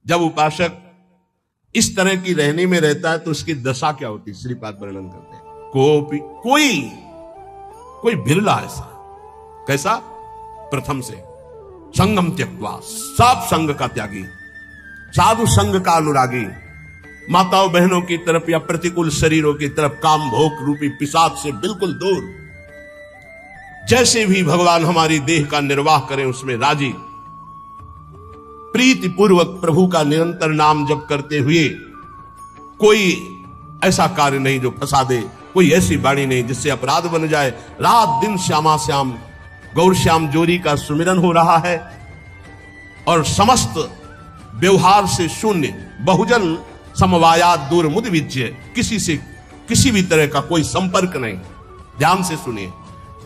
जब उपासक इस तरह की रहने में रहता है तो उसकी दशा क्या होती है, श्रीपाद वर्णन करते हैं। कोई बिरला ऐसा, कैसा? प्रथम से संगम त्यक्त्वा, सब संग का त्यागी, साधु संग का अनुरागी, माताओं बहनों की तरफ या प्रतिकूल शरीरों की तरफ काम भोग रूपी पिशाच से बिल्कुल दूर, जैसे भी भगवान हमारी देह का निर्वाह करें उसमें राजी, प्रीति पूर्वक प्रभु का निरंतर नाम जप करते हुए कोई ऐसा कार्य नहीं जो फंसा दे, कोई ऐसी वाणी नहीं जिससे अपराध बन जाए। रात दिन श्यामा श्याम गौर श्याम जोरी का सुमिरन हो रहा है और समस्त व्यवहार से शून्य, बहुजन समवायात दूर मुद विज्य, किसी से किसी भी तरह का कोई संपर्क नहीं। ध्यान से सुनिए,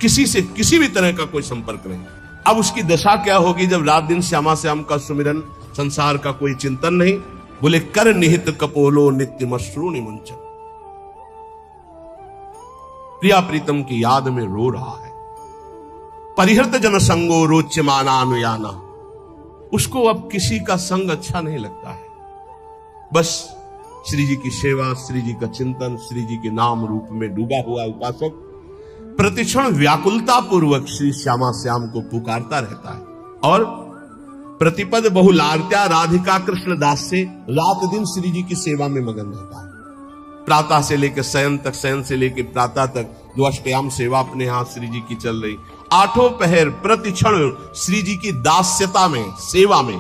किसी से किसी भी तरह का कोई संपर्क नहीं। अब उसकी दशा क्या होगी जब रात दिन श्यामा श्याम का सुमिरन, संसार का कोई चिंतन नहीं। बोले कर निहित कपोलो नित्य मश्रूनि मुंचन, प्रिया प्रीतम की याद में रो रहा है। परिहृत जन संगो रोच्यमाना अनुयाना, उसको अब किसी का संग अच्छा नहीं लगता है, बस श्री जी की सेवा, श्री जी का चिंतन, श्री जी के नाम रूप में डूबा हुआ उपासक प्रतिक्षण व्याकुलता पूर्वक श्री श्यामा श्याम को पुकारता रहता है और प्रतिपद बहुलार्त्या राधिका कृष्ण दास से रात दिन श्री जी की सेवा में मगन रहता है। प्रातः से लेकर शयन तक, शयन से लेकर प्रातः तक जो अष्टयाम सेवा अपने यहां श्री जी की चल रही, आठों पहर प्रतिक्षण श्री जी की दास्यता में, सेवा में।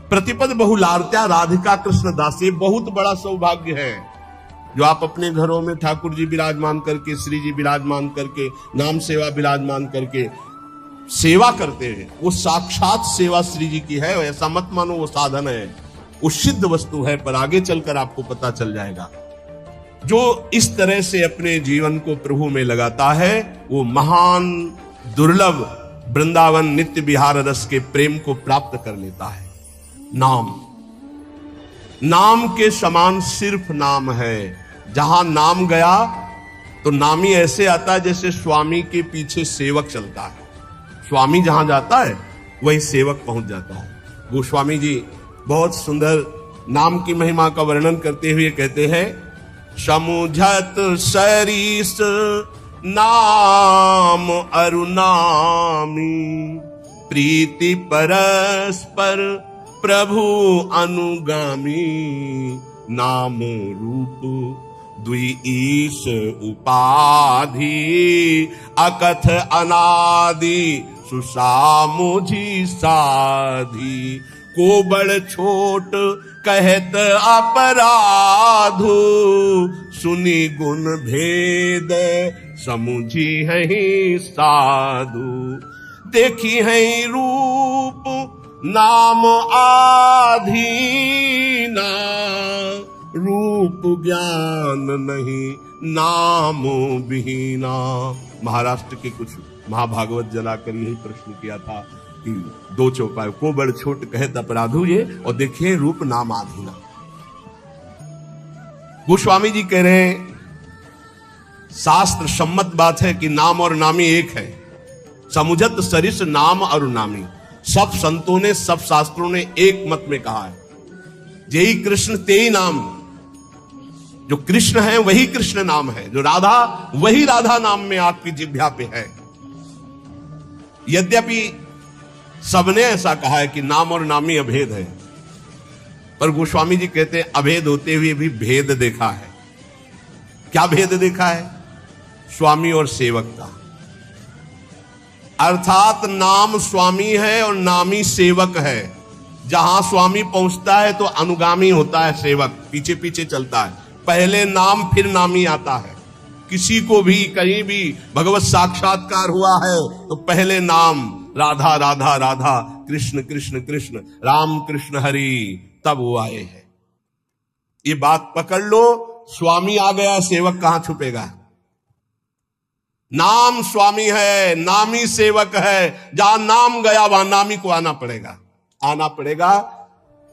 प्रतिपद बहुलार्त्या राधिका कृष्ण दास, ये बहुत बड़ा सौभाग्य है जो आप अपने घरों में ठाकुर जी विराजमान करके, श्री जी विराजमान करके, नाम सेवा विराजमान करके सेवा करते हैं। वो साक्षात सेवा श्री जी की है, ऐसा मत मानो वो साधन है, वो सिद्ध वस्तु है, पर आगे चलकर आपको पता चल जाएगा। जो इस तरह से अपने जीवन को प्रभु में लगाता है वो महान दुर्लभ वृंदावन नित्य विहार रस के प्रेम को प्राप्त कर लेता है। नाम के समान सिर्फ नाम है। जहां नाम गया तो नामी ऐसे आता है जैसे स्वामी के पीछे सेवक चलता है। स्वामी जहां जाता है वही सेवक पहुंच जाता है। गोस्वामी जी बहुत सुंदर नाम की महिमा का वर्णन करते हुए कहते हैं, समुझत सरीस नाम अरुनामी, प्रीति परस्पर प्रभु अनुगामी, नाम रूप द्विईश उपाधि, अकथ अनादि सुसामुझी साधी, को बड़ छोट कहत अपराधु, सुनी गुण भेद समुझी है साधु, देखी है रूप नाम आधीना, रूप ज्ञान नहीं नाम बिहीना। महाराष्ट्र के कुछ महाभागवत जलाकर यही प्रश्न किया था कि दो चौपाई, को बड़ छोट कहत अपराधु ये, और देखिए रूप नाम आधीना। गोस्वामी जी कह रहे हैं शास्त्र सम्मत बात है कि नाम और नामी एक है। समुझत सरिस नाम और नामी, सब संतों ने, सब शास्त्रों ने एक मत में कहा है, जेही कृष्ण तेही नाम। जो कृष्ण है वही कृष्ण नाम है, जो राधा वही राधा नाम में आपकी जिह्वा पे है। यद्यपि सबने ऐसा कहा है कि नाम और नामी अभेद है, पर गोस्वामी जी कहते हैं अभेद होते हुए भी भेद देखा है। क्या भेद देखा है? स्वामी और सेवक का। अर्थात नाम स्वामी है और नामी सेवक है। जहां स्वामी पहुंचता है तो अनुगामी होता है सेवक, पीछे पीछे चलता है। पहले नाम फिर नामी आता है। किसी को भी कहीं भी भगवत साक्षात्कार हुआ है तो पहले नाम राधा राधा राधा, कृष्ण कृष्ण कृष्ण, राम कृष्ण हरि, तब वो आए हैं। ये बात पकड़ लो, स्वामी आ गया, सेवक कहां छुपेगा। नाम स्वामी है, नामी सेवक है। जहां नाम गया वहां नामी को आना पड़ेगा, आना पड़ेगा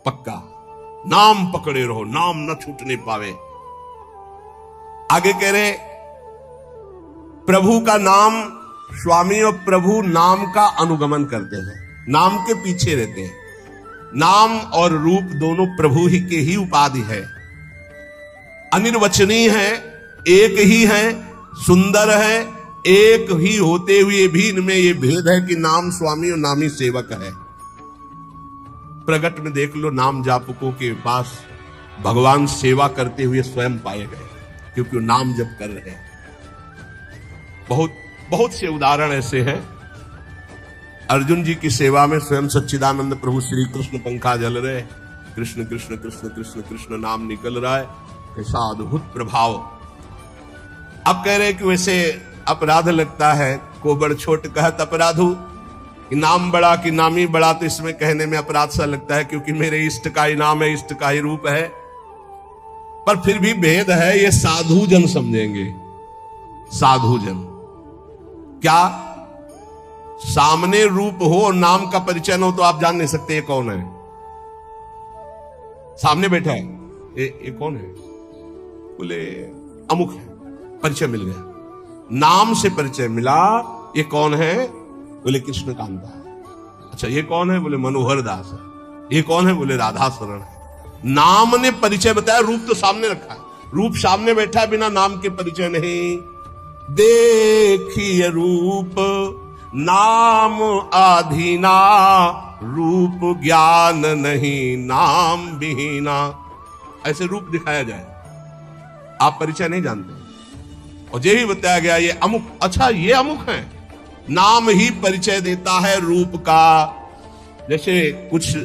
पक्का। नाम पकड़े रहो, नाम न छूटने पावे। आगे कह रहे प्रभु का नाम, स्वामी और प्रभु नाम का अनुगमन करते हैं, नाम के पीछे रहते हैं। नाम और रूप दोनों प्रभु ही के ही उपाधि है, अनिर्वचनीय है, एक ही है, सुंदर है। एक ही होते हुए भी इनमें यह भेद है कि नाम स्वामी और नामी सेवक है। प्रगट में देख लो, नाम जापकों के पास भगवान सेवा करते हुए स्वयं पाए गए, क्योंकि वो नाम जप कर रहे हैं। बहुत बहुत से उदाहरण ऐसे हैं। अर्जुन जी की सेवा में स्वयं सच्चिदानंद प्रभु श्री कृष्ण पंखा जल रहे, कृष्ण कृष्ण कृष्ण कृष्ण कृष्ण नाम निकल रहा है, कैसा अद्भुत प्रभाव। अब कह रहे कि वैसे अपराध लगता है, कोबड़ छोट कहत अपराधु, कि नाम बड़ा कि नामी बड़ा, तो इसमें कहने में अपराध सा लगता है, क्योंकि मेरे इष्ट का ही नाम है, इष्ट का ही रूप है। पर फिर भी भेद है, ये साधु जन समझेंगे। साधु जन क्या, सामने रूप हो और नाम का परिचय न हो तो आप जान नहीं सकते ये कौन है। सामने बैठा है, ये कौन है, बोले अमुक है, परिचय मिल गया। नाम से परिचय मिला, ये कौन है, बोले कृष्णकांता है। अच्छा ये कौन है, बोले मनोहर दास है। ये कौन है, बोले राधा शरण है। नाम ने परिचय बताया, रूप तो सामने रखा है, रूप सामने बैठा है, बिना नाम के परिचय नहीं। देखिए रूप नाम आधीना, रूप ज्ञान नहीं नाम विहीना। ऐसे रूप दिखाया जाए, आप परिचय नहीं जानते, और यही बताया गया ये अमुक। अच्छा ये अमुक है, नाम ही परिचय देता है रूप का। जैसे कुछ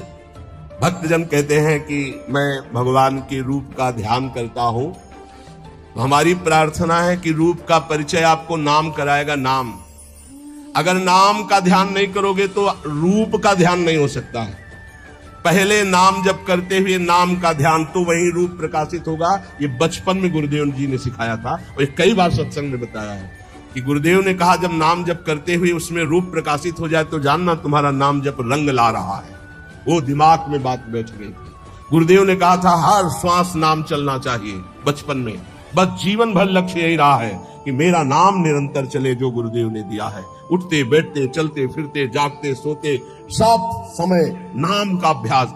भक्तजन कहते हैं कि मैं भगवान के रूप का ध्यान करता हूं, तो हमारी प्रार्थना है कि रूप का परिचय आपको नाम कराएगा। नाम, अगर नाम का ध्यान नहीं करोगे तो रूप का ध्यान नहीं हो सकता है। पहले नाम जब करते हुए नाम का ध्यान, तो वही रूप प्रकाशित होगा। ये बचपन में गुरुदेव जी ने सिखाया था, और ये कई बार सत्संग में बताया है कि गुरुदेव ने कहा जब नाम जप करते हुए उसमें रूप प्रकाशित हो जाए तो जानना तुम्हारा नाम जप रंग ला रहा है। वो दिमाग में बात बैठ गई थी। गुरुदेव ने कहा था हर श्वास नाम चलना चाहिए बचपन में, बस जीवन भर लक्ष्य यही रहा है कि मेरा नाम निरंतर चले, जो गुरुदेव ने दिया है। उठते बैठते चलते फिरते जागते सोते सब समय नाम का अभ्यास।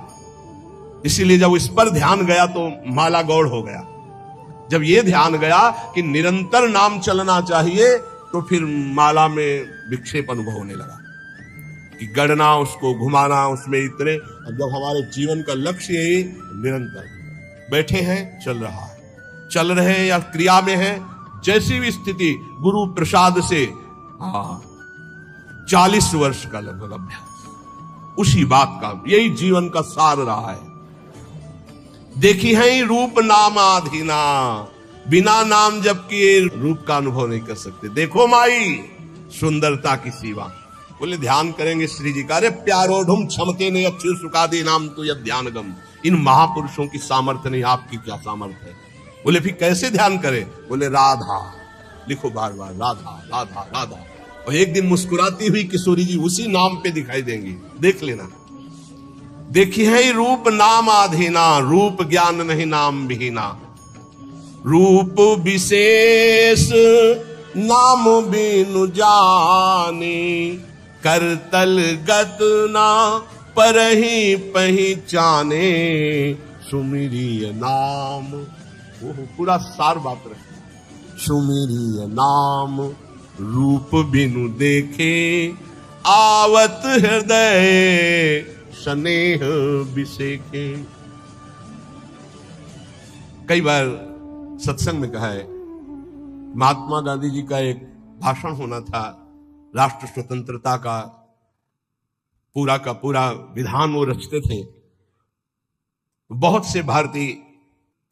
इसीलिए जब इस पर ध्यान गया तो माला गौड़ हो गया। जब ये ध्यान गया कि निरंतर नाम चलना चाहिए, तो फिर माला में विक्षेप अनुभव होने लगा कि गढ़ना, उसको घुमाना, उसमें इतने। अब जब हमारे जीवन का लक्ष्य यही निरंतर बैठे हैं, चल रहा है, चल रहे हैं या क्रिया में है, जैसी भी स्थिति, गुरु प्रसाद से 40 वर्ष का लगभग अभ्यास, उसी बात का, यही जीवन का सार रहा है। देखी है रूप नाम आधीना, बिना नाम जप किए रूप का अनुभव नहीं कर सकते। देखो माई सुंदरता की सीमा, बोले ध्यान करेंगे श्री जी का। अरे प्यारो ढूम क्षमते ने अच्छी सुखादी नाम तो यह ध्यान गम। इन महापुरुषों की सामर्थ्य नहीं, आपकी क्या सामर्थ्य है। बोले फिर कैसे ध्यान करें, बोले राधा लिखो बार बार, राधा राधा राधा। और एक दिन मुस्कुराती हुई किशोरी जी उसी नाम पे दिखाई देंगी, देख लेना। देखी है रूप नाम आधीना, रूप ज्ञान नहीं नाम विहीना। रूप विशेष नाम बिनु जानी, करतल गत ना परहि पहचाने। सुमिरिय नाम, पूरा सार बात रहे। सुमिरिय नाम रूप बिनु देखे, आवत हृदय स्नेह बिसेखे। कई बार सत्संग में कहा है, महात्मा गांधी जी का एक भाषण होना था, राष्ट्र स्वतंत्रता का पूरा विधान वो रचते थे। बहुत से भारतीय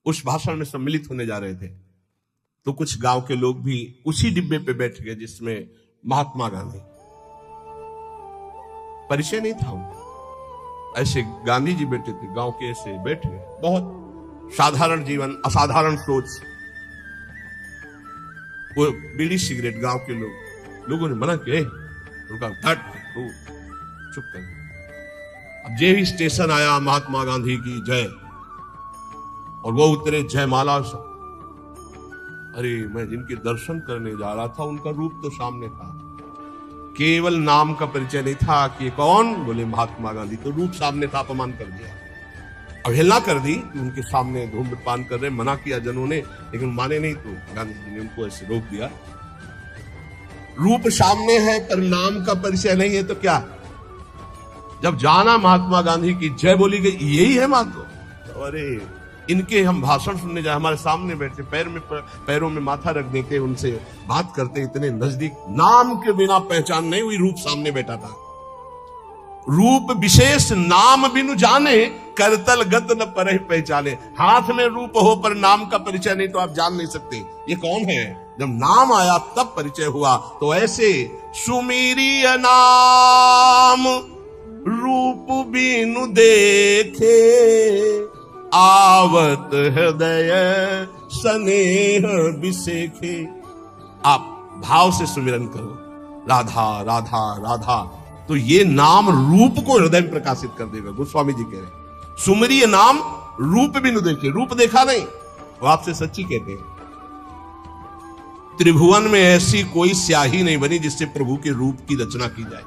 उस भाषण में सम्मिलित होने जा रहे थे, तो कुछ गांव के लोग भी उसी डिब्बे पे बैठ गए जिसमें महात्मा गांधी। परिचय नहीं था उनका, ऐसे गांधी जी बैठे थे, गांव के ऐसे बैठ गए। बहुत साधारण जीवन, असाधारण सोच। वो बीड़ी सिगरेट गांव के लोगों ने मना किया, उनका घट चुप कर। अब जे ही स्टेशन आया, महात्मा गांधी की जय, और वो उतरे जयमाला। अरे मैं जिनके दर्शन करने जा रहा था उनका रूप तो सामने था, केवल नाम का परिचय नहीं था कि कौन, बोले महात्मा गांधी। तो रूप सामने था, अपमान कर दिया, अवहेलना कर दी। उनके सामने धूम्रपान कर रहे, मना किया जनों ने, लेकिन माने नहीं, तो गांधी जी ने उनको ऐसे रोक दिया। रूप सामने है पर नाम का परिचय नहीं है तो क्या? जब जाना महात्मा गांधी की जय बोली गई, यही है महात्मा। अरे इनके हम भाषण सुनने जाए, हमारे सामने बैठे, पैरों में माथा रख देते, उनसे बात करते, इतने नजदीक, नाम के बिना पहचान नहीं हुई, रूप सामने बैठा था। रूप विशेष नाम बिनु जाने, करतल गत न परहि पहचाने। हाथ में रूप हो पर नाम का परिचय नहीं तो आप जान नहीं सकते ये कौन है। जब नाम आया तब परिचय हुआ। तो ऐसे सुमीरिय नाम रूप बिनु देखे, आवत हृदय स्नेह बिसेखे। आप भाव से सुमिरन करो, राधा राधा राधा, तो ये नाम रूप को हृदय में प्रकाशित कर देगा। गोस्वामी जी कह रहे हैं सुमरिय नाम रूप बिनु देखे, रूप देखा नहीं, वो आपसे सच्ची कहते हैं। त्रिभुवन में ऐसी कोई स्याही नहीं बनी जिससे प्रभु के रूप की रचना की जाए।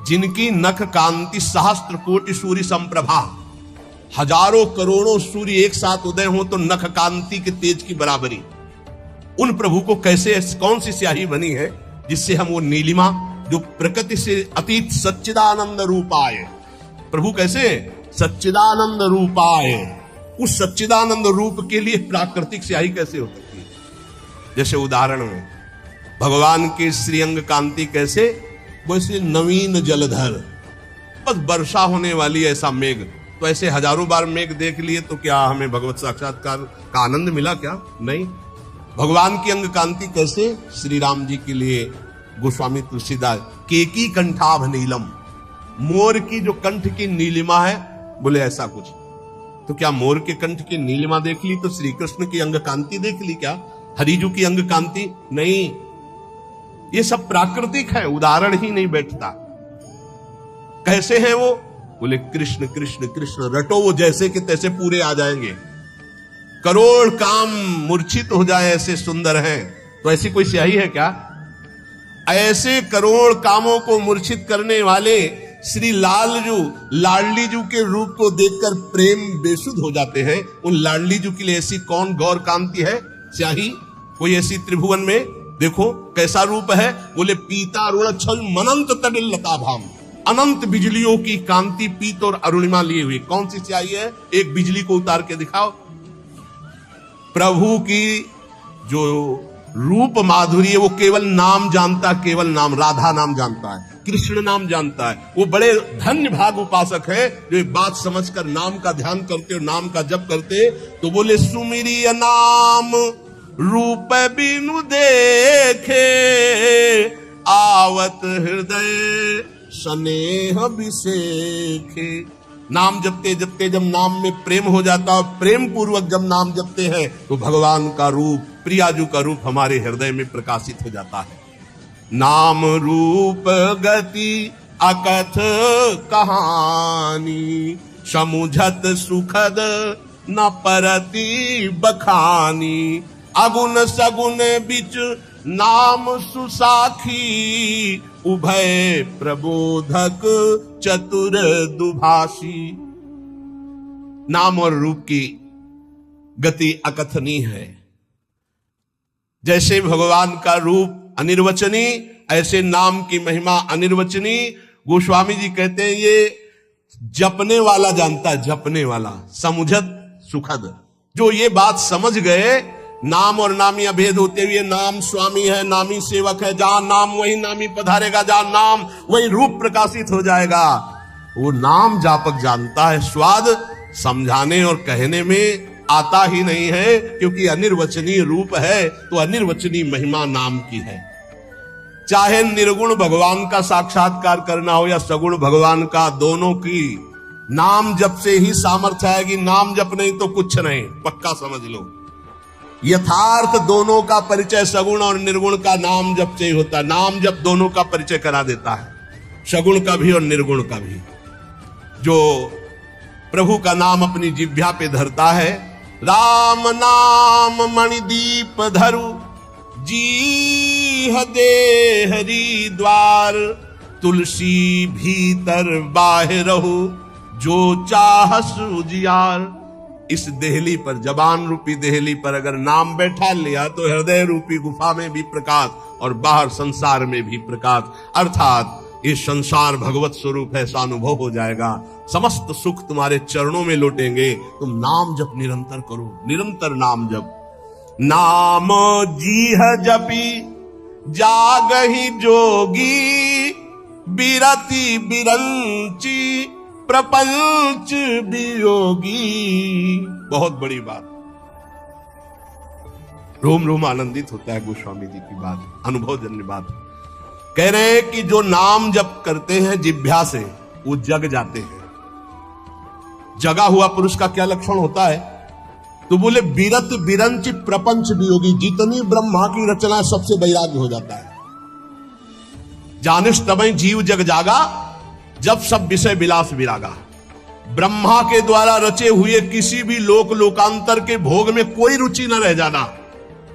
जिनकी नख कांति सहस्त्र कोटि सूर्य संप्रभा, हजारों करोड़ों सूर्य एक साथ उदय हो तो नख कांति के तेज की बराबरी। उन प्रभु को कैसे, कौन सी स्याही बनी है जिससे हम वो नीलिमा जो प्रकृति से अतीत सच्चिदानंद रूपाय, प्रभु कैसे सच्चिदानंद रूपाय, उस सच्चिदानंद रूप के लिए प्राकृतिक स्याही कैसे हो सकती है? जैसे उदाहरण में भगवान के श्रीअंग कांति कैसे, वैसे नवीन जलधर, बस वर्षा होने वाली ऐसा मेघ। तो ऐसे हजारों बार मेघ देख लिए तो क्या हमें भगवत साक्षात्कार का आनंद मिला? क्या नहीं। भगवान की अंग कांति कैसे, श्री राम जी के लिए गोस्वामी तुलसीदास, केकी कंठाभ नीलम, मोर की जो कंठ की नीलिमा है, बोले ऐसा कुछ। तो क्या मोर के कंठ की नीलिमा देख ली तो श्री कृष्ण की अंग कांति देख ली क्या? हरिजू की अंग कांति नहीं, ये सब प्राकृतिक है, उदाहरण ही नहीं बैठता। कैसे हैं वो? बोले कृष्ण कृष्ण कृष्ण, रटो वो जैसे कि तैसे पूरे आ जाएंगे। करोड़ काम मूर्छित हो जाए ऐसे सुंदर हैं। तो ऐसी कोई स्याही है क्या? ऐसे करोड़ कामों को मूर्छित करने वाले श्री लालजू, लाडलीजू के रूप को देखकर प्रेम बेसुध हो जाते हैं। उन लाडलीजू के लिए ऐसी कौन गौर कांति है, स्याही कोई ऐसी त्रिभुवन में? देखो कैसा रूप है। बोले पीता अरुण छल मनंत तडिल लता भाम, अनंत बिजलियों की कांति पीत और अरुणिमा लिए हुई। कौन सी स्याही है? एक बिजली को उतार के दिखाओ। प्रभु की जो रूप माधुरी है वो केवल नाम जानता, केवल नाम, राधा नाम जानता है, कृष्ण नाम जानता है। वो बड़े धन्य भाग उपासक है जो एक बात समझकर नाम का ध्यान करते और नाम का जप करते। तो बोले सुमिरिय नाम रूप बिनु देखे, आवत हृदय स्नेह बिसेखे। नाम जपते जपते जब नाम में प्रेम हो जाता है, प्रेम पूर्वक जब नाम जपते हैं तो भगवान का रूप, प्रियाजू का रूप हमारे हृदय में प्रकाशित हो जाता है। नाम रूप गति अकथ कहानी, समुझत सुखद न परति बखानी। अगुण सगुण बिच नाम सुसाखी, उभय प्रबोधक चतुर दुभाषी। नाम और रूप की गति अकथनीय है। जैसे भगवान का रूप अनिर्वचनीय, ऐसे नाम की महिमा अनिर्वचनीय। गोस्वामी जी कहते हैं ये जपने वाला जानता है, जपने वाला, समुझत सुखद। जो ये बात समझ गए, नाम और नामी अभेद होते हुए नाम स्वामी है, नामी सेवक है, जहां नाम वही नामी पधारेगा, जहां नाम वही रूप प्रकाशित हो जाएगा। वो नाम जापक जानता है। स्वाद समझाने और कहने में आता ही नहीं है, क्योंकि अनिर्वचनीय रूप है तो अनिर्वचनीय महिमा नाम की है। चाहे निर्गुण भगवान का साक्षात्कार करना हो या सगुण भगवान का, दोनों की नाम जप से ही सामर्थ्य आएगी। नाम जप नहीं तो कुछ नहीं, पक्का समझ लो। यथार्थ दोनों का परिचय सगुण और निर्गुण का नाम जप से ही होता है। नाम जप दोनों का परिचय करा देता है, सगुण का भी और निर्गुण का भी। जो प्रभु का नाम अपनी जिह्वा पे धरता है, राम नाम मणिदीप धरु, जी दे हरि द्वार, तुलसी भीतर बाहरहु, जो चाहस उजियार। इस देहली पर, जबान रूपी देहली पर अगर नाम बैठा लिया तो हृदय रूपी गुफा में भी प्रकाश और बाहर संसार में भी प्रकाश, अर्थात ये संसार भगवत स्वरूप है, ऐसा अनुभव हो जाएगा। समस्त सुख तुम्हारे चरणों में लौटेंगे। तुम नाम जप निरंतर करो, निरंतर नाम जप। नाम जीह जपी जागहि जोगी, बिरति बिरंची प्रपंच वियोगी। बहुत बड़ी बात, रोम रोम आनंदित होता है गोस्वामी जी की बात, अनुभवजन्य बात। कह रहे हैं कि जो नाम जप करते हैं जिह्वा से, वो जग जाते हैं। जगा हुआ पुरुष का क्या लक्षण होता है? तो बोले बिरत बिरंच प्रपंच वियोगी, जितनी ब्रह्मा की रचना सबसे वैराग्य हो जाता है। जानिस तबै जीव जग जागा, जब सब विषय विलास विरागा। ब्रह्मा के द्वारा रचे हुए किसी भी लोक लोकांतर के भोग में कोई रुचि न रह जाना,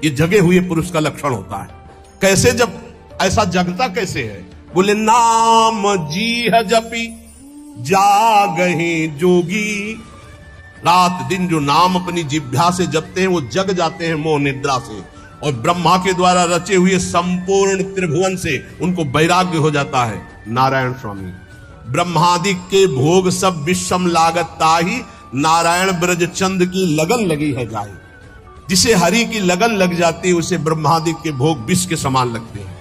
ये जगे हुए पुरुष का लक्षण होता है। कैसे, जब ऐसा जगता कैसे है? बोले नाम जीह जपी जागहि जोगी। रात दिन जो नाम अपनी जिह्वा से जपते हैं वो जग जाते हैं मोह निद्रा से, और ब्रह्मा के द्वारा रचे हुए संपूर्ण त्रिभुवन से उनको वैराग्य हो जाता है। नारायण स्वामी, ब्रह्मादि के भोग सब विषम लागत ताही, नारायण ब्रज चंद की लगन लगी है जाए। जिसे हरि की लगन लग जाती है उसे ब्रह्मादि के भोग विष के समान लगते हैं।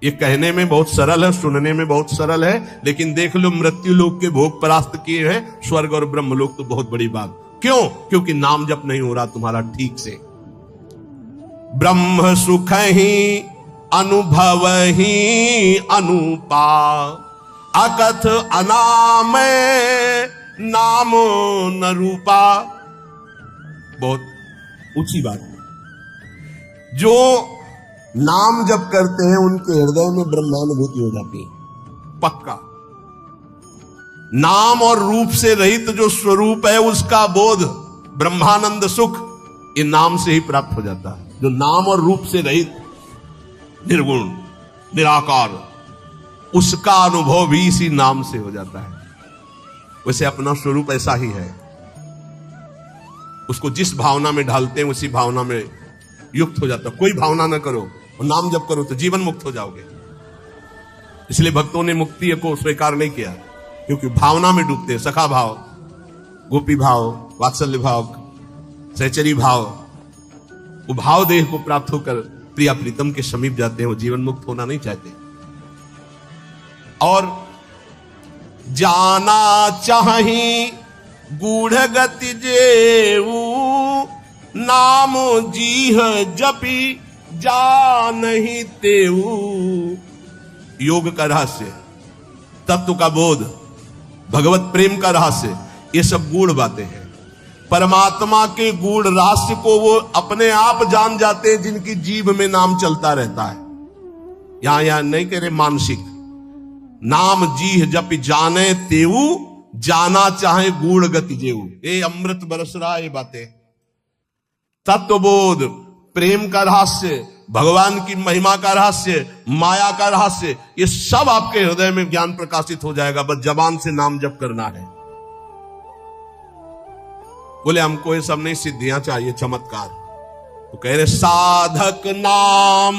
ये कहने में बहुत सरल है, सुनने में बहुत सरल है, लेकिन देख लो मृत्यु लोक के भोग परास्त किए हैं, स्वर्ग और ब्रह्म लोक तो बहुत बड़ी बात। क्यों? क्योंकि नाम जप नहीं हो रहा तुम्हारा ठीक से। ब्रह्म सुख ही अनुभव ही अनुपा, अकथ अनाम नाम न रूपा। बहुत ऊंची बात है। जो नाम जप करते हैं उनके हृदय में ब्रह्मानुभूति हो जाती है, पक्का। नाम और रूप से रहित जो स्वरूप है उसका बोध, ब्रह्मानंद सुख, ये नाम से ही प्राप्त हो जाता है। जो नाम और रूप से रहित, निर्गुण निराकार, उसका अनुभव भी इसी नाम से हो जाता है। वैसे अपना स्वरूप ऐसा ही है, उसको जिस भावना में ढालते हैं उसी भावना में युक्त हो जाता है। कोई भावना ना करो और नाम जप करो तो जीवन मुक्त हो जाओगे। इसलिए भक्तों ने मुक्ति को स्वीकार नहीं किया, क्योंकि भावना में डूबते हैं। सखा भाव, गोपी भाव, वात्सल्य भाव, सहचरी भाव, वो भाव देह को प्राप्त होकर प्रिया प्रीतम के समीप जाते हैं। वो जीवन मुक्त होना नहीं चाहते। और जाना चाही गूढ़ गति जेऊ, नाम जीह जपी जानहि तेऊ। योग का रहस्य, तत्व का बोध, भगवत प्रेम का रहस्य, ये सब गूढ़ बातें हैं। परमात्मा के गूढ़ रहस्य को वो अपने आप जान जाते हैं जिनकी जीभ में नाम चलता रहता है। यहां नहीं कह रहे मानसिक। नाम जीह जप जाने तेऊ, जाना चाहे गूढ़ गति जेऊ। ये अमृत बरस रहा है ये बातें। तत्वबोध, प्रेम का रहस्य, भगवान की महिमा का रहस्य, माया का रहस्य, ये सब आपके हृदय में ज्ञान प्रकाशित हो जाएगा। बस जबान से नाम जप करना है। बोले हमको ये सब नहीं, सिद्धियां चाहिए, चमत्कार। तो कह रहे साधक नाम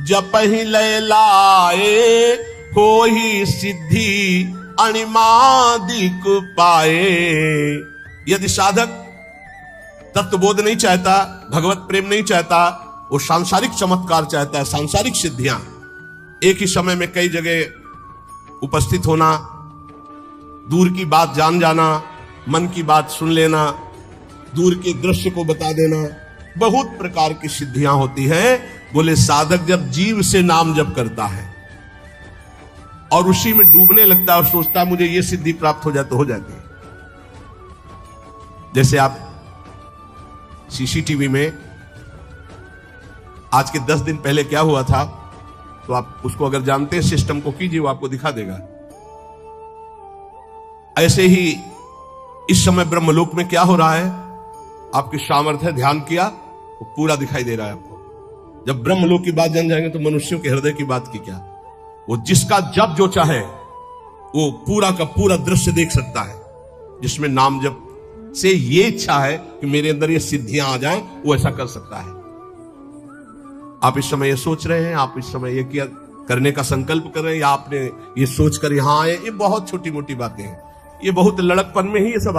जप ही ले लाए, हो ही सिद्धि अणिमादिक पाए। यदि साधक तत्वबोध नहीं चाहता, भगवत प्रेम नहीं चाहता, वो सांसारिक चमत्कार चाहता है, सांसारिक सिद्धियां, एक ही समय में कई जगह उपस्थित होना, दूर की बात जान जाना, मन की बात सुन लेना, दूर के दृश्य को बता देना, बहुत प्रकार की सिद्धियां होती हैं। बोले साधक जब जीव से नाम जप करता है और उसी में डूबने लगता है और सोचता है मुझे ये सिद्धि प्राप्त हो जाए, तो हो जाती है। जैसे आप सीसीटीवी में आज के 10 दिन पहले क्या हुआ था, तो आप उसको अगर जानते हैं सिस्टम को कीजिए, वो आपको दिखा देगा। ऐसे ही इस समय ब्रह्मलोक में क्या हो रहा है, आपकी सामर्थ्य ध्यान किया, वो पूरा दिखाई दे रहा है आपको। जब ब्रह्मलोक की बात जान जाएंगे तो मनुष्यों के हृदय की बात की क्या। वो जिसका जब जो चाहे वो पूरा का पूरा दृश्य देख सकता है, जिसमें नाम जप से ये इच्छा है कि मेरे अंदर ये सिद्धियां आ जाएं, वो ऐसा कर सकता है। आप इस समय ये सोच रहे हैं, आप इस समय ये किया करने का संकल्प कर रहे हैं, या आपने ये सोचकर यहां आए, ये बहुत छोटी मोटी बातें हैं। ये बहुत लड़कपन में ही ये सब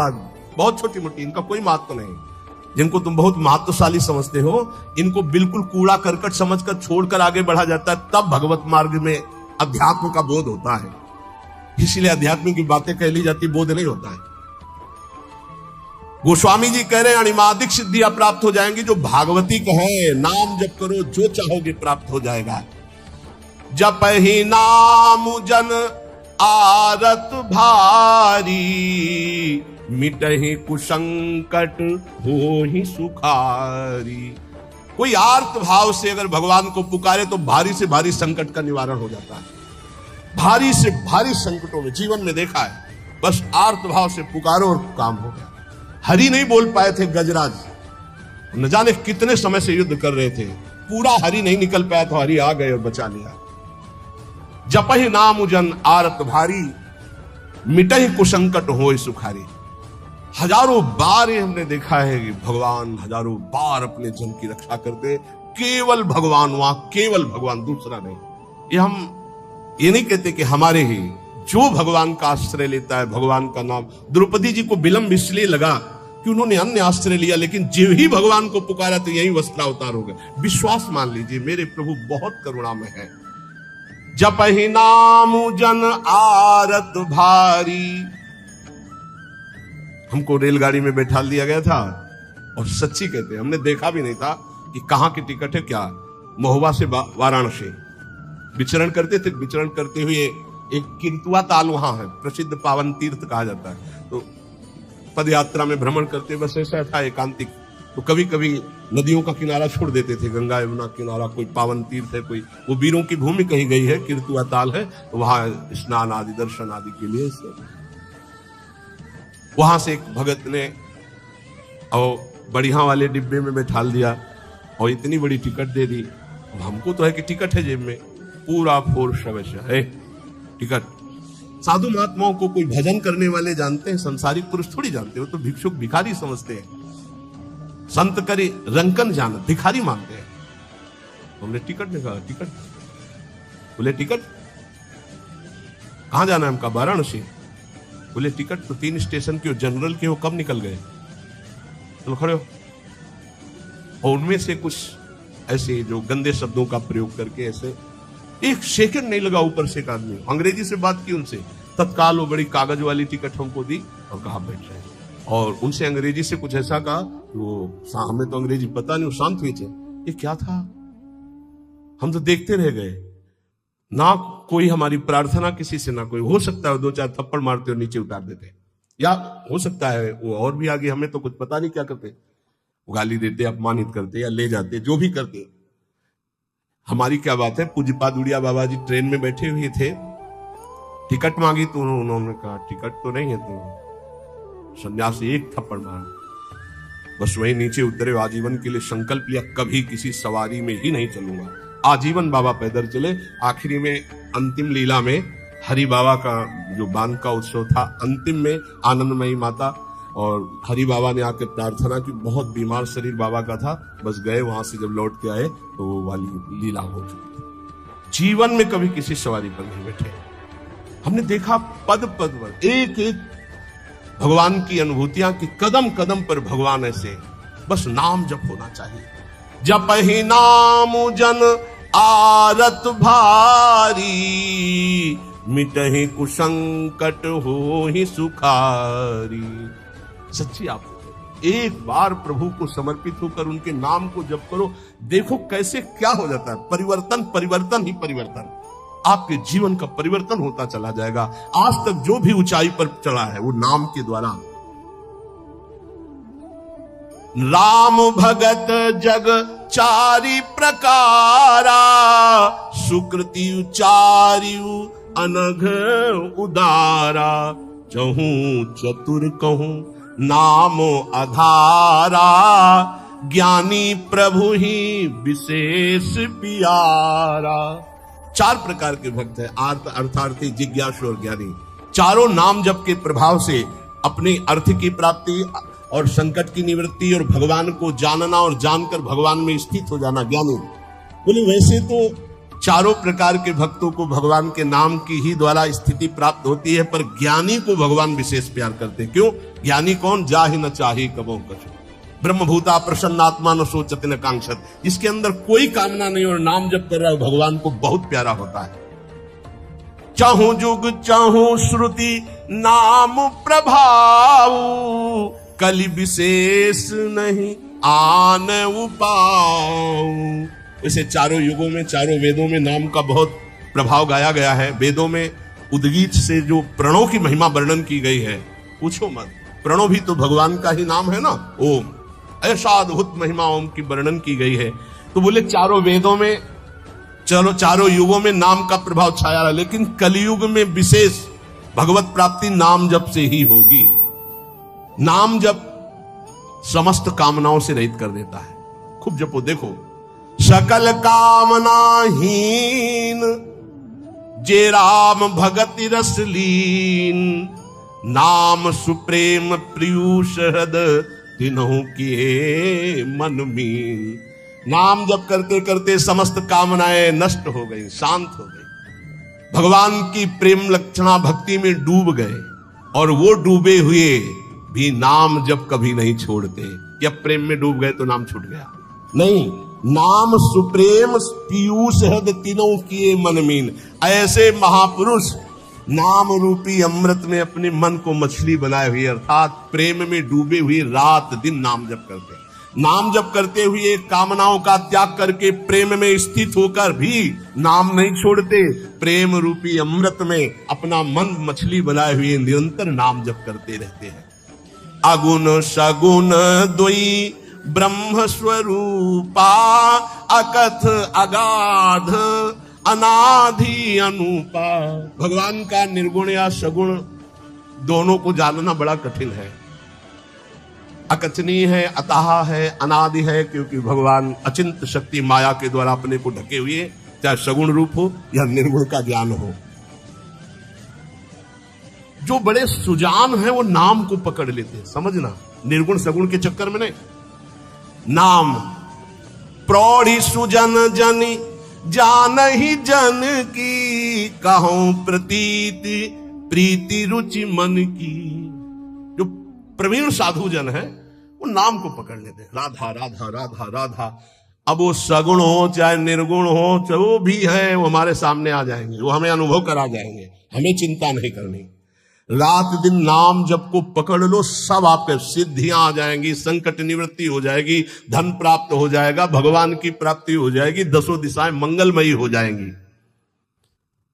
बहुत छोटी मोटी, इनका कोई महत्व नहीं। जिनको तुम बहुत महत्वशाली समझते हो, इनको बिल्कुल कूड़ा करकट समझकर छोड़कर आगे बढ़ा जाता है, तब भगवत मार्ग में अध्यात्म का बोध होता है। इसलिए अध्यात्म की बातें कह ली जाती, बोध नहीं होता है। गोस्वामी जी कह रहे हैं अणिमादिक सिद्धियां प्राप्त हो जाएंगी। जो भागवती कहे नाम जप करो, जो चाहोगे प्राप्त हो जाएगा। जप ही नाम जन आरत भारी, मिटहि कुसंकट हो ही सुखारी। कोई आर्त भाव से अगर भगवान को पुकारे तो भारी से भारी संकट का निवारण हो जाता है। भारी से भारी संकटों में जीवन में देखा है, बस आर्त भाव से पुकारो और काम हो गया। हरि नहीं बोल पाए थे गजराज, न जाने कितने समय से युद्ध कर रहे थे, पूरा हरि नहीं निकल पाया तो हरि आ गए और बचा लिया। जपहि नाम जन आरत भारी, मिटहि कुसंकट होय सुखारी। हजारों बार ये हमने देखा है कि भगवान हजारों बार अपने जन की रक्षा करते, केवल भगवान, वहां केवल भगवान, दूसरा नहीं। ये हम ये नहीं कहते कि हमारे ही, जो भगवान का आश्रय लेता है, भगवान का नाम। द्रौपदी जी को विलंब इसलिए लगा कि उन्होंने अन्य आश्रय लिया, लेकिन जब ही भगवान को पुकारा तो यही वस्त्रावतार हो गए। विश्वास मान लीजिए, मेरे प्रभु बहुत करुणामय है। जपहि नाम जन आरत भारी। हमको रेलगाड़ी में बैठा दिया गया था, और सच्ची कहते हैं हमने देखा भी नहीं था कि कहां की टिकट है क्या। महुआ से वाराणसी विचरण करते थे। विचरण करते हुए एक किरतुआ ताल वहां है, प्रसिद्ध पावन तीर्थ कहा जाता है। तो पद यात्रा में भ्रमण करते, बस ऐसा था एकांतिक, तो कभी कभी नदियों का किनारा छोड़ देते थे, गंगा यमुना किनारा, कोई पावन तीर्थ है, कोई वो वीरों की भूमि कही गई है, किरतुआ ताल है, तो वहां स्नान आदि दर्शन आदि के लिए वहां से एक भगत ने और बढ़िया वाले डिब्बे में बैठा दिया और इतनी बड़ी टिकट दे दी। हमको तो है कि टिकट है जेब में, पूरा फोर्स अवश्य है टिकट। साधु महात्माओं को कोई भजन करने वाले जानते हैं, संसारिक पुरुष थोड़ी जानते हो, तो भिक्षुक भिखारी समझते हैं। संत करे रंकन जान, भिखारी मानते हैं। हमने टिकट निकाला, टिकट बोले टिकट कहां जाना है हमका, वाराणसी। बोले टिकट तो 3 स्टेशन के हो, जनरल के हो, कब निकल गए। चलो खड़े हो। और उनमें से कुछ ऐसे जो गंदे शब्दों का प्रयोग करके, ऐसे एक सेकंड नहीं लगा, ऊपर से एक आदमी अंग्रेजी से बात की उनसे, तत्काल वो बड़ी कागज वाली टिकट हमको दी और कहा बैठ जाए। और उनसे अंग्रेजी से कुछ ऐसा कहा, वो हमें तो अंग्रेजी पता नहीं, वो शांत हुए थे। ये क्या था, हम तो देखते रह गए। ना कोई हमारी प्रार्थना किसी से, ना कोई, हो सकता है 2-4 थप्पड़ मारते और नीचे उतार देते, या हो सकता है वो और भी आगे, हमें तो कुछ पता नहीं क्या करते, गाली देते, अपमानित करते या ले जाते, जो भी करते। हमारी क्या बात है। पूज्यपाद उड़िया बाबा जी ट्रेन में बैठे हुए थे, टिकट मांगी तो उन्होंने कहा टिकट तो नहीं है, तो सन्यासी एक थप्पड़ मार, बस वही नीचे उतरे। आजीवन के लिए संकल्प लिया, कभी किसी सवारी में ही नहीं चलूंगा। आजीवन बाबा पैदल चले। आखिरी में अंतिम लीला में हरि बाबा का जो बांध का उत्सव था, अंतिम में आनंदमयी माता और हरि बाबा ने आकर प्रार्थना की। बहुत बीमार शरीर बाबा का था, बस गए, वहां से जब लौट के आए तो वो वाली लीला हो चुकी थी। जीवन में कभी किसी सवारी पर नहीं बैठे। हमने देखा पद पद पर एक एक भगवान की अनुभूतियां की, कदम कदम पर भगवान ऐसे, बस नाम जप होना चाहिए। जपहि नाम जन आरत भारी, मिटहि कुसंकट हो ही सुखारी। सच्ची आप एक बार प्रभु को समर्पित होकर उनके नाम को जप करो, देखो कैसे क्या हो जाता है। परिवर्तन, परिवर्तन ही परिवर्तन, आपके जीवन का परिवर्तन होता चला जाएगा। आज तक जो भी ऊंचाई पर चला है वो नाम के द्वारा। राम भगत जग चारि प्रकारा, सुकृति उचारियु अनघ उदारा। चहूं चतुर कहूं नाम आधारा, ज्ञानी प्रभु ही विशेष प्यारा। चार प्रकार के भक्त हैं, अर्थार्थी, जिज्ञासु और ज्ञानी। चारों नाम जप के प्रभाव से अपने अर्थ की प्राप्ति और संकट की निवृत्ति और भगवान को जानना और जानकर भगवान में स्थित हो जाना ज्ञानी। बोले वैसे तो चारों प्रकार के भक्तों को भगवान के नाम की ही द्वारा स्थिति प्राप्त होती है, पर ज्ञानी को भगवान विशेष प्यार करते। क्यों? ज्ञानी कौन? जाहि न चाही कबो कछु, ब्रह्मभूता प्रसन्नात्मा न सोचत न कांक्षत। जिसके अंदर कोई कामना नहीं और नाम जप कर रहा है, भगवान को बहुत प्यारा होता है। चाहूं जुग चाहूं श्रुति नाम प्रभाव, कलि विशेष नहीं आन उपाऊ। इसे चारों युगों में, चारों वेदों में नाम का बहुत प्रभाव गाया गया है। वेदों में उद्गीत से जो प्रणव की महिमा वर्णन की गई है, पूछो मत। प्रणव भी तो भगवान का ही नाम है ना, ओम। ऐसा अद्भुत महिमा ओम की वर्णन की गई है। तो बोले चारों वेदों में, चलो चारों युगों में नाम का प्रभाव छाया रहा, लेकिन कलयुग में विशेष भगवत प्राप्ति नाम जप से ही होगी। नाम जप समस्त कामनाओं से रहित कर देता है। खूब जपो, देखो। सकल कामनाहीन जे राम भगति रस लीन, नाम सुप्रेम प्रियुष हृद तिन्हु किए मन मीन। नाम जप करते करते समस्त कामनाएं नष्ट हो गई, शांत हो गई, भगवान की प्रेम लक्षणा भक्ति में डूब गए, और वो डूबे हुए भी नाम जप कभी नहीं छोड़ते। या प्रेम में डूब गए तो नाम छूट गया? नहीं, नाम सुप्रेम पीयूष हृद तीनों किए मन मीन। ऐसे महापुरुष नाम रूपी अमृत में अपने मन को मछली बनाए हुए, अर्थात प्रेम में डूबे हुए रात दिन नाम जप करते। नाम जप करते हुए कामनाओं का त्याग करके प्रेम में स्थित होकर भी नाम नहीं छोड़ते। प्रेम रूपी अमृत में अपना मन मछली बनाए हुए निरंतर नाम जप करते रहते हैं। अगुण सगुण द्वयी ब्रह्म स्वरूपा, अकथ अगाध अनाधि अनुपा। भगवान का निर्गुण या सगुण दोनों को जानना बड़ा कठिन है। अकथनीय है, अतः है, अनादि है, क्योंकि भगवान अचिंत शक्ति माया के द्वारा अपने को ढके हुए, चाहे सगुण रूप हो या निर्गुण का ज्ञान हो। जो बड़े सुजान है वो नाम को पकड़ लेते हैं, समझना, निर्गुण सगुण के चक्कर में नहीं। नाम प्रौढ़ी सुजन जनी जान ही जन की, कहूं प्रतीति प्रीति रुचि मन की। जो प्रवीण साधु जन है वो नाम को पकड़ लेते हैं, राधा राधा राधा राधा। अब वो सगुण हो चाहे निर्गुण हो, जो भी है वो हमारे सामने आ जाएंगे, वो हमें अनुभव करा जाएंगे, हमें चिंता नहीं करनी। रात दिन नाम जब को पकड़ लो, सब आपके सिद्धियां आ जाएंगी, संकट निवृत्ति हो जाएगी, धन प्राप्त हो जाएगा, भगवान की प्राप्ति हो जाएगी, दसों दिशाएं मंगलमयी हो जाएंगी।